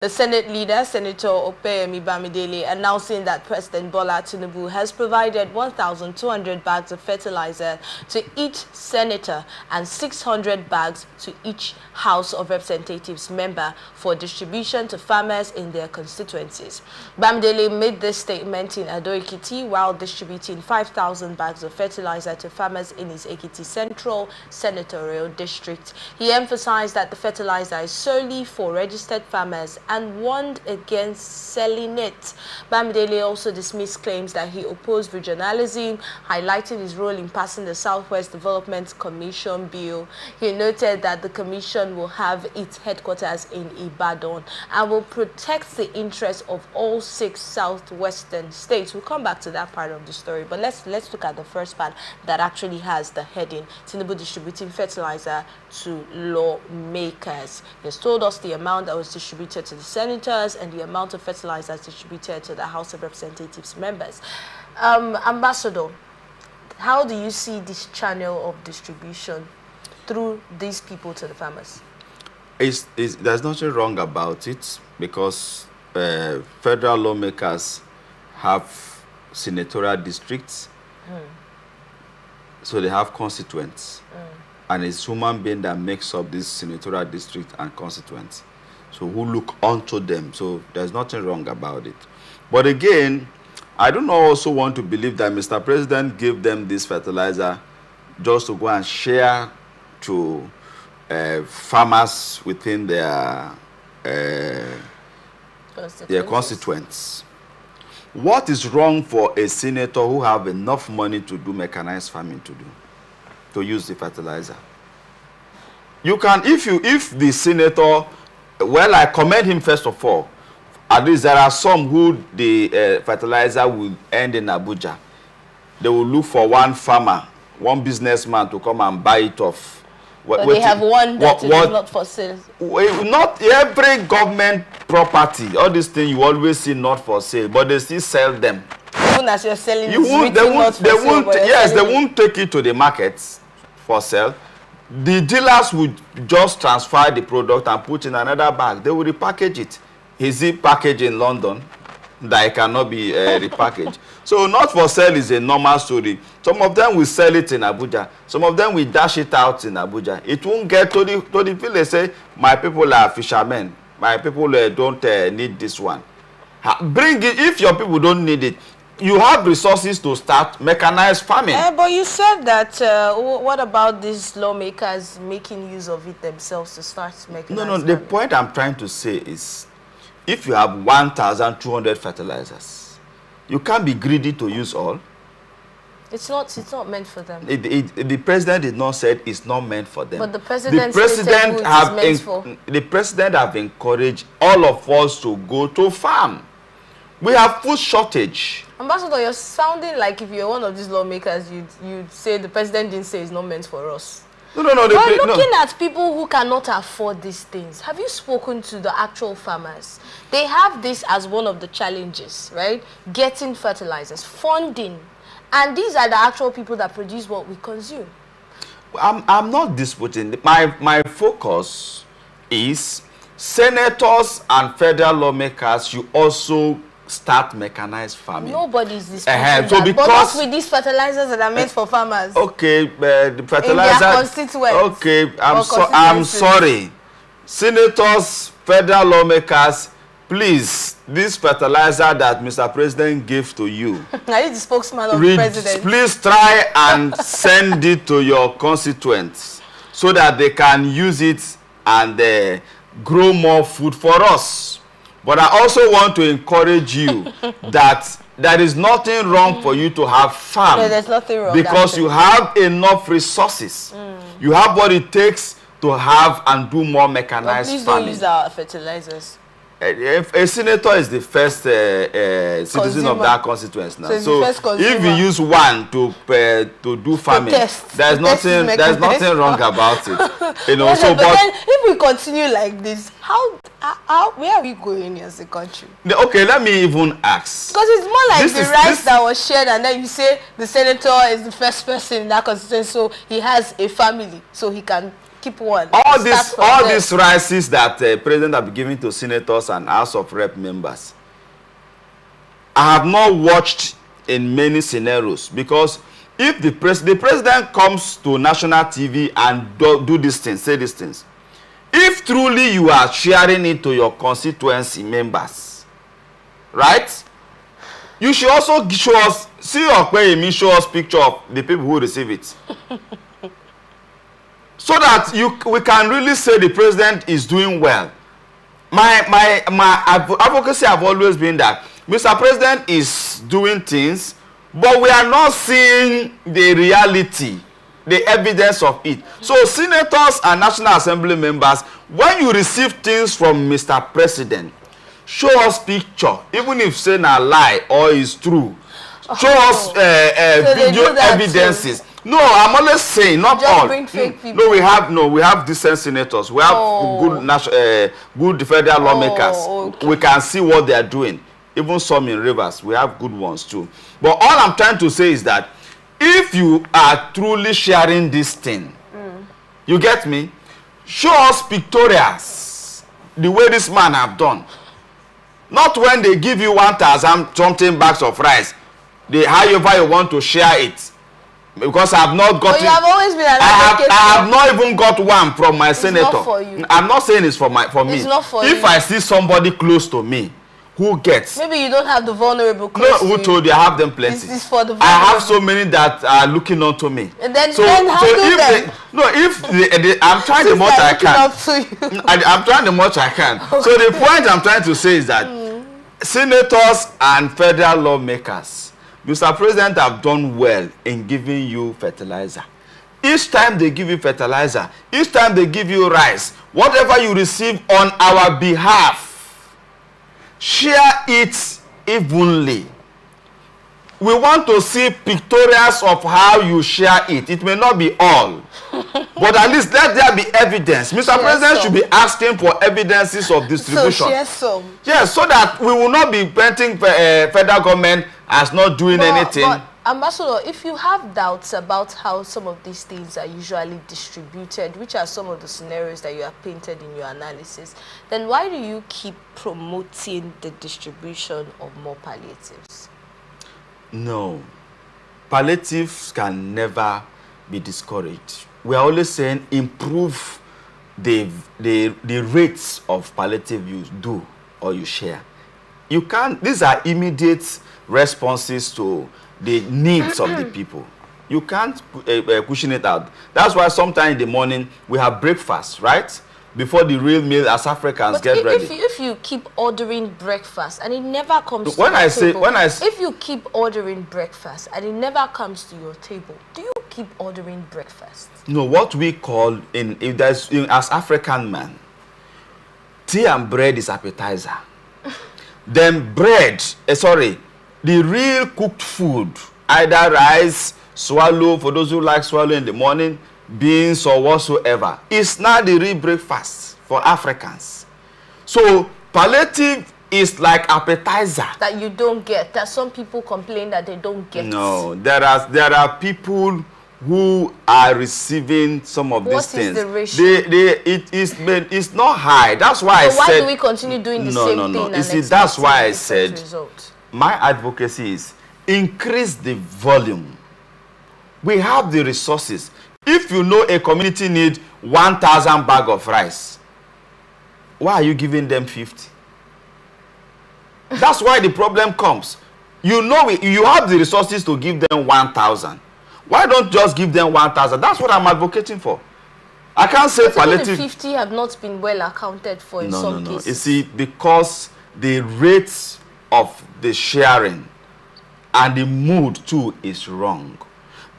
The Senate Leader Senator Opeyemi Bamidele announcing that President Bola Tinubu has provided 1,200 bags of fertilizer to each senator and 600 bags to each House of Representatives member for distribution to farmers in their constituencies. Bamidele made this statement in Ado Ekiti while distributing 5,000 bags of fertilizer to farmers in his Ekiti Central Senatorial District. He emphasized that the fertilizer is solely for registered farmers and warned against selling it. Bamidele also dismissed claims that he opposed regionalism, highlighting his role in passing the Southwest Development Commission bill. He noted that the commission will have its headquarters in Ibadan and will protect the interests of all 6 southwestern states. We'll come back to that part of the story, but let's look at the first part that actually has the heading, Tinubu distributing fertilizer to lawmakers. He has told us the amount that was distributed to the senators and the amount of fertilizers distributed to the House of Representatives members. Ambassador, how do you see this channel of distribution through these people to the farmers? There's nothing wrong about it because federal lawmakers have senatorial districts, so they have constituents. And it's human being that makes up this senatorial district and constituents. So who look onto them. So there's nothing wrong about it. But again, I don't also want to believe that Mr. President gave them this fertilizer just to go and share to farmers within their constituents. What is wrong for a senator who have enough money to do mechanized farming to use the fertilizer? You can, if the senator, well, I commend him first of all. At least there are some who the fertilizer will end in Abuja. They will look for one farmer, one businessman to come and buy it off. But they have one that is not for sale. Not every government property, all these things you always see not for sale, but they still sell them. Even as you're selling, they won't take it to the markets for sale. The dealers would just transfer the product and put in another bag. They will repackage it. Is it packaged in London that it cannot be repackaged? So not for sale is a normal story. Some of them will sell it in Abuja. Some of them will dash it out in Abuja. It won't get to the village. Say, my people are fishermen. My people don't need this one. Bring it. If your people don't need it, you have resources to start mechanized farming. But you said that, what about these lawmakers making use of it themselves to start mechanized farming? The point I'm trying to say is, if you have 1,200 fertilizers, you can't be greedy to use all. It's not meant for them. The president did not say it's not meant for them. But the president the president have encouraged all of us to go to farm. We have food shortage. Ambassador, you're sounding like if you're one of these lawmakers, you'd say the president didn't say it's not meant for us. No. But looking at people who cannot afford these things, have you spoken to the actual farmers? They have this as one of the challenges, right? Getting fertilizers, funding. And these are the actual people that produce what we consume. I'm not disputing. My focus is senators and federal lawmakers should also start mechanized farming. Nobody's disputing that. But not with these fertilizers that are meant for farmers. Okay, the fertilizer. In their constituents. Okay, I'm sorry. Senators, federal lawmakers, please, this fertilizer that Mr. President gave to you. Are you the spokesman of the president? Please try and send it to your constituents so that they can use it and grow more food for us. But I also want to encourage you that there is nothing wrong for you to have farm. No, there's nothing wrong. Because you have enough resources. You have what it takes to have and do more mechanized please farming. Don't use our fertilizers. A senator is the first citizen of that constituency now. So if you use one to do farming, there's nothing wrong about it. You know. But then if we continue like this, where are we going as a country? Okay, let me even ask. Because it's more like the rice that was shared, and then you say the senator is the first person in that constituency, so he has a family, so he can keep one. All these rises that President have been giving to senators and House of Rep members, I have not watched in many scenarios, because if the president comes to national TV and do these things, say these things, if truly you are sharing it to your constituency members, right, you should also show us, Opeyemi show us picture of the people who receive it. So that we can really say the president is doing well. My advocacy have always been that Mr. President is doing things, but we are not seeing the reality, the evidence of it. So senators and National Assembly members, when you receive things from Mr. President, show us picture, even if saying a lie or is true. Show us video evidences. Too. No, I'm always saying, not all. Bring fake people. No, we have decent senators. We have good federal lawmakers. Okay. We can see what they are doing. Even some in rivers, we have good ones too. But all I'm trying to say is that if you are truly sharing this thing, you get me? Show us pictorials, the way this man have done. Not when they give you 1,000 something bags of rice. However you want to share it. Because I have not gotten. You have always been an advocate. I have not even got one from my senator. Not for you. I'm not saying it's for me. It's not for you. If I see somebody close to me who gets. Maybe you don't have the vulnerable close to you. Who told you? I have them plenty. This is for the vulnerable. I have so many that are looking on to me. And then, I'm trying the much I can. I'm trying the much I can. Okay. So the point I'm trying to say is that senators and federal lawmakers, Mr. President have done well in giving you fertilizer. Each time they give you fertilizer, each time they give you rice, whatever you receive on our behalf, share it evenly. We want to see pictorials of how you share it. It may not be all, but at least let there be evidence. Mr. President should be asking for evidences of distribution. So share some. Yes, so that we will not be painting federal government as not doing anything. But Ambassador, if you have doubts about how some of these things are usually distributed, which are some of the scenarios that you have painted in your analysis, then why do you keep promoting the distribution of more palliatives? No. Palliatives can never be discouraged. We are always saying improve the rates of palliative you do or you share. You can't, these are immediate responses to the needs of the people. You can't cushion it out. That's why sometimes in the morning we have breakfast, right? Before the real meal as Africans get ready. If you keep ordering breakfast and it never comes to your table. If you keep ordering breakfast and it never comes to your table, do you keep ordering breakfast? No, what we call as African man, tea and bread is appetizer. Then bread, the real cooked food, either rice, swallow, for those who like swallow in the morning, beans or whatsoever, is not the real breakfast for Africans. So palliative is like appetizer. That you don't get, that some people complain that they don't get. No, there are people who are receiving some of these things. What is the ratio? It's not high. That's why I said. Why do we continue doing the same thing? No. You see, that's why I said my advocacy is increase the volume. We have the resources. If you know a community needs 1,000 bags of rice, why are you giving them 50? That's why the problem comes. You know you have the resources to give them 1,000. Why don't just give them 1,000? That's what I'm advocating for. I can't say palliative. The 50 have not been well accounted for in some cases. You see, because the rates of the sharing and the mood too is wrong.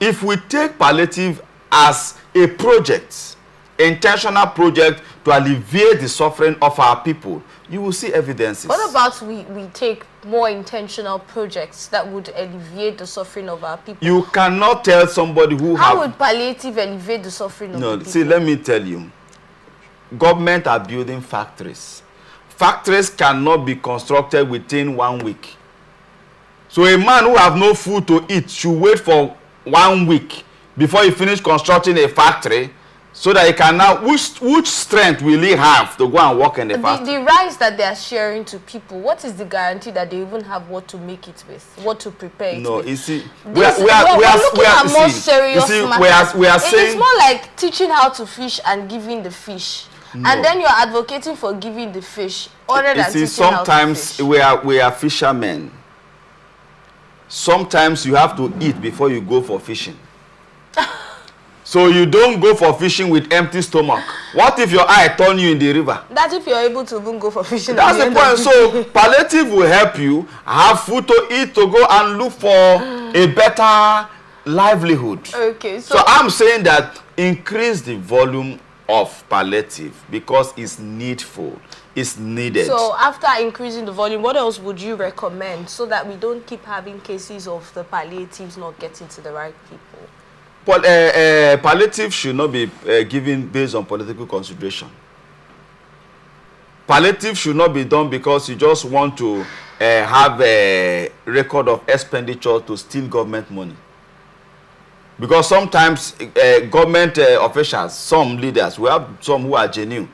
If we take palliative as a project, intentional project to alleviate the suffering of our people, you will see evidences. What about we take more intentional projects that would alleviate the suffering of our people? You cannot tell somebody who How would palliative alleviate the suffering of the people? No, see, let me tell you. Government are building factories. Factories cannot be constructed within 1 week. So a man who have no food to eat should wait for 1 week before you finish constructing a factory So that he can now, which strength will he have to go and work in the factory? The rice that they are sharing to people, what is the guarantee that they even have what to make it with, what to prepare it with? No, you see, we are more serious matters. We are saying it's more like teaching how to fish and giving the fish. No. And then you're advocating for giving the fish other than teaching sometimes how to fish. we are fishermen. Sometimes you have to eat before you go for fishing. So you don't go for fishing with empty stomach. What if your eye turn you in the river? That's if you're able to even go for fishing. That's the point. So palliative will help you have food to eat, to go and look for a better livelihood. Okay. So I'm saying that increase the volume of palliative because it's needful. It's needed. So after increasing the volume, what else would you recommend so that we don't keep having cases of the palliatives not getting to the right people? Well, palliative should not be given based on political consideration. Palliative should not be done because you just want to have a record of expenditure to steal government money. Because sometimes government officials, some leaders, we have some who are genuine,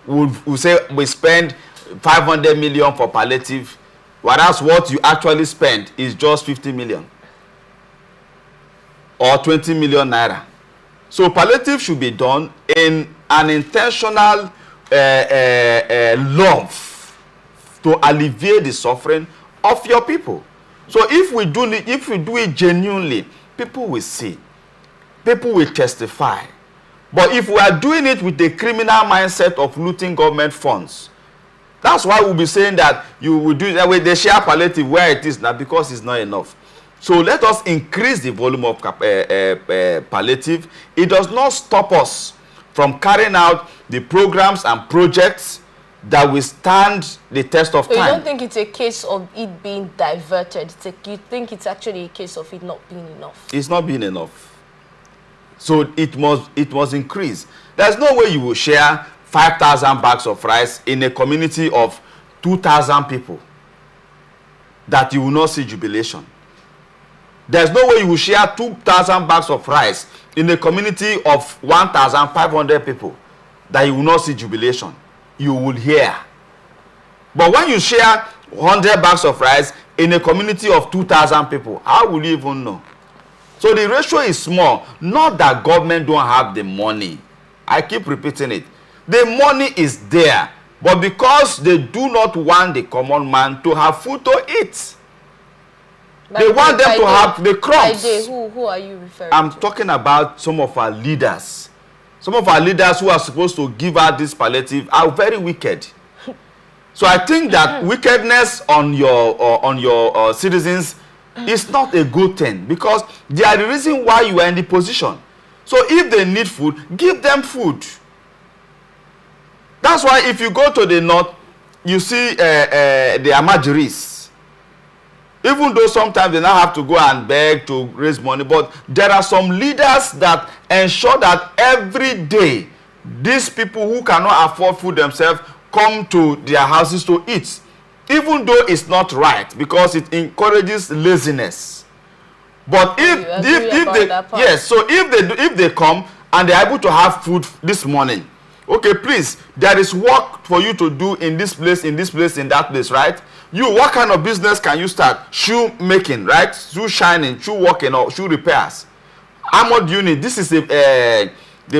will say we spend 500 million for palliative, whereas what you actually spend is just 50 million. Or 20 million naira. So palliative should be done in an intentional love to alleviate the suffering of your people. So if we do it genuinely, people will see, people will testify. But if we are doing it with a criminal mindset of looting government funds, that's why we'll be saying that you will do it that way. They share palliative where it is now because it's not enough. So let us increase the volume of palliative. It does not stop us from carrying out the programs and projects that will stand the test of time. You don't think it's a case of it being diverted? You think it's actually a case of it not being enough? It's not being enough. So it must increase. There's no way you will share 5,000 bags of rice in a community of 2,000 people that you will not see jubilation. There's no way you will share 2,000 bags of rice in a community of 1,500 people that you will not see jubilation. You will hear. But when you share 100 bags of rice in a community of 2,000 people, how will you even know? So the ratio is small. Not that government don't have the money. I keep repeating it. The money is there. But because they do not want the common man to have food to eat. They want them to have the crops. Who are you referring to? I'm talking about some of our leaders. Some of our leaders who are supposed to give out this palliative are very wicked. So I think that wickedness on your citizens is not a good thing because they are the reason why you are in the position. So if they need food, give them food. That's why if you go to the north, you see the Amajiris. Even though sometimes they now have to go and beg to raise money, but there are some leaders that ensure that every day these people who cannot afford food themselves come to their houses to eat, even though it's not right because it encourages laziness. But if they come and they are able to have food this morning, okay, please, there is work for you to do in this place, in that place, right? What kind of business can you start? Shoe making, right? Shoe shining, shoe working, or shoe repairs. How much do you need? This is the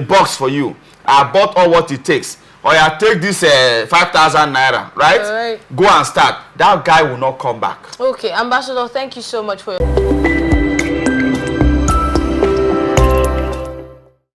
box for you. I bought all what it takes. Or I take this 5,000 naira, right? All right? Go and start. That guy will not come back. Okay, Ambassador, thank you so much for your...